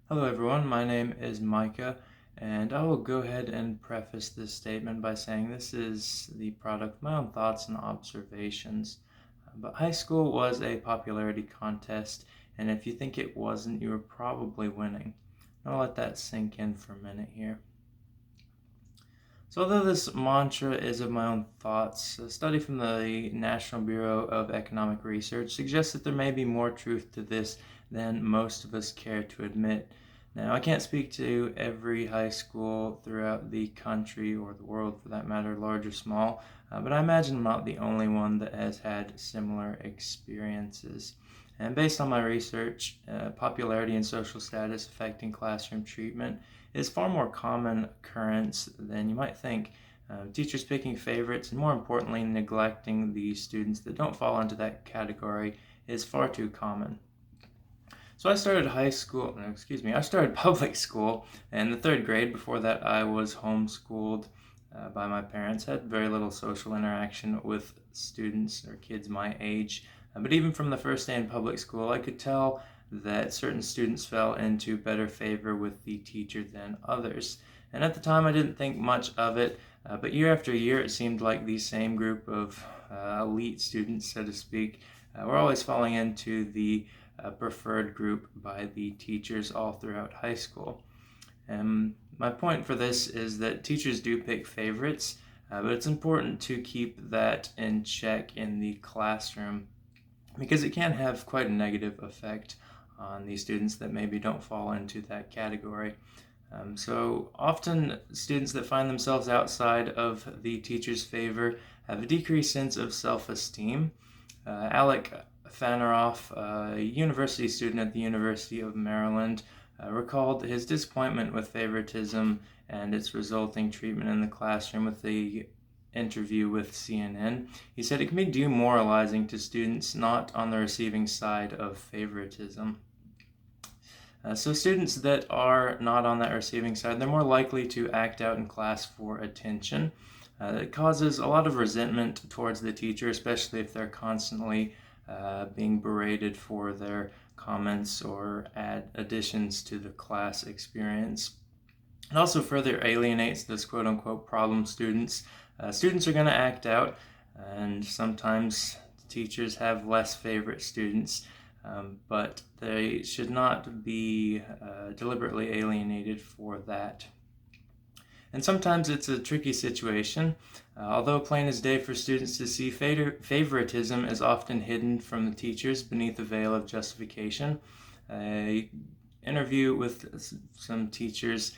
Hello everyone, my name is Micah, and I will go ahead and preface this statement by saying this is the product of my own thoughts and observations. But high school was a popularity contest, and if you think it wasn't, you were probably winning. I'll let that sink in for a minute here. So although this mantra is of my own thoughts, a study from the National Bureau of Economic Research suggests that there may be more truth to this than most of us care to admit. Now, I can't speak to every high school throughout the country or the world for that matter, large or small, but I imagine I'm not the only one that has had similar experiences. And based on my research, popularity and social status affecting classroom treatment is far more common occurrence than you might think. Teachers picking favorites and, more importantly, neglecting the students that don't fall into that category is far too common. So I started I started public school in the third grade. Before that, I was homeschooled by my parents, had very little social interaction with students or kids my age. But even from the first day in public school, I could tell that certain students fell into better favor with the teacher than others. And at the time, I didn't think much of it, but year after year, it seemed like the same group of elite students, so to speak, were always falling into the preferred group by the teachers all throughout high school. And my point for this is that teachers do pick favorites, but it's important to keep that in check in the classroom because it can have quite a negative effect on the students that maybe don't fall into that category. So often students that find themselves outside of the teacher's favor have a decreased sense of self-esteem. Alec Faneroff, a university student at the University of Maryland, recalled his disappointment with favoritism and its resulting treatment in the classroom with the interview with CNN. He said it can be demoralizing to students not on the receiving side of favoritism. So students that are not on that receiving side, they're more likely to act out in class for attention. It causes a lot of resentment towards the teacher, especially if they're constantly being berated for their comments or additions to the class experience. It also further alienates those quote-unquote problem students. Students are going to act out, and sometimes teachers have less favorite students, but they should not be deliberately alienated for that. And sometimes it's a tricky situation. Although plain as day for students to see, favoritism is often hidden from the teachers beneath a veil of justification. A interview with some teachers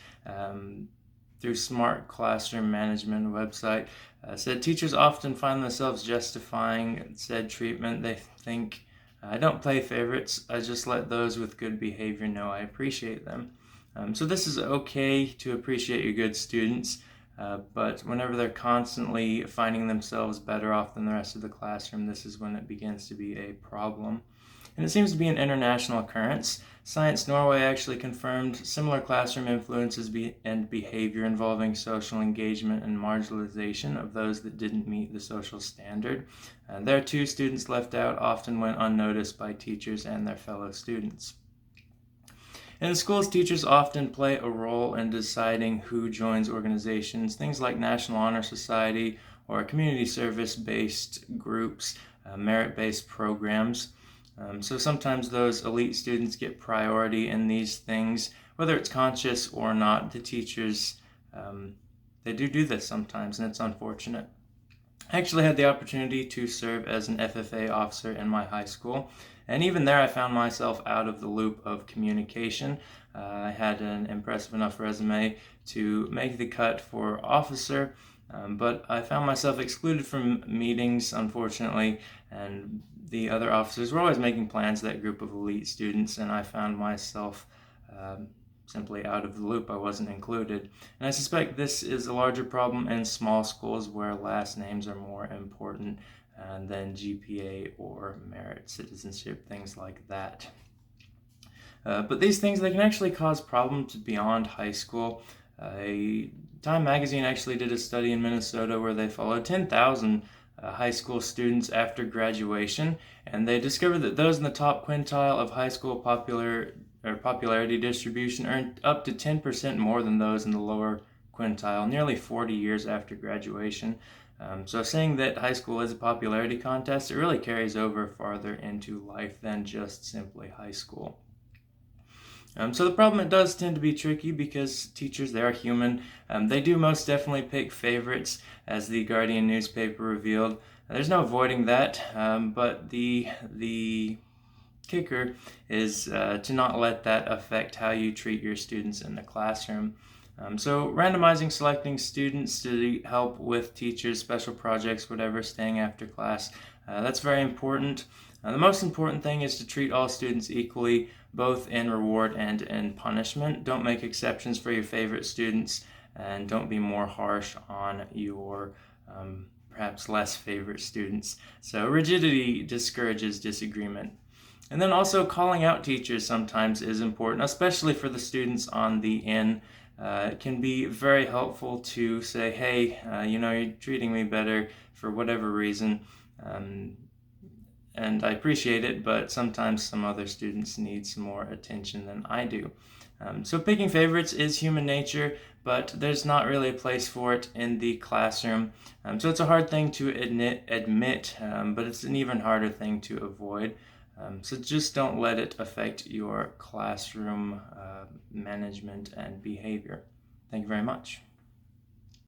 through Smart Classroom Management website said teachers often find themselves justifying said treatment. They think, I don't play favorites, I just let those with good behavior know I appreciate them. So this is okay to appreciate your good students, but whenever they're constantly finding themselves better off than the rest of the classroom, this is when it begins to be a problem. And it seems to be an international occurrence. Science Norway actually confirmed similar classroom influences and behavior involving social engagement and marginalization of those that didn't meet the social standard. There too, students left out often went unnoticed by teachers and their fellow students. In the schools, teachers often play a role in deciding who joins organizations, things like National Honor Society or community service-based groups, merit-based programs. So sometimes those elite students get priority in these things, whether it's conscious or not. The teachers, they do this sometimes, and it's unfortunate. I actually had the opportunity to serve as an FFA officer in my high school, and even there I found myself out of the loop of communication. I had an impressive enough resume to make the cut for officer, but I found myself excluded from meetings, unfortunately, and the other officers were always making plans to that group of elite students, and I found myself simply out of the loop. I wasn't included. And I suspect this is a larger problem in small schools where last names are more important than GPA or merit citizenship, things like that. But these things, they can actually cause problems beyond high school. Time Magazine actually did a study in Minnesota where they followed 10,000 high school students after graduation, and they discovered that those in the top quintile of high school or popularity distribution earn up to 10% more than those in the lower quintile, nearly 40 years after graduation. So saying that high school is a popularity contest, it really carries over farther into life than just simply high school. So the problem, it does tend to be tricky because teachers, they are human. They do most definitely pick favorites, as the Guardian newspaper revealed. There's no avoiding that, but the kicker is to not let that affect how you treat your students in the classroom. So randomizing, selecting students to help with teachers, special projects, whatever, staying after class, that's very important. The most important thing is to treat all students equally, both in reward and in punishment. Don't make exceptions for your favorite students, and don't be more harsh on your perhaps less favorite students. So rigidity discourages disagreement. And then also calling out teachers sometimes is important, especially for the students on the in. It can be very helpful to say, hey, you're treating me better for whatever reason, and I appreciate it, but sometimes some other students need some more attention than I do. So picking favorites is human nature, but there's not really a place for it in the classroom. So it's a hard thing to admit, but it's an even harder thing to avoid. So just don't let it affect your classroom management and behavior. Thank you very much.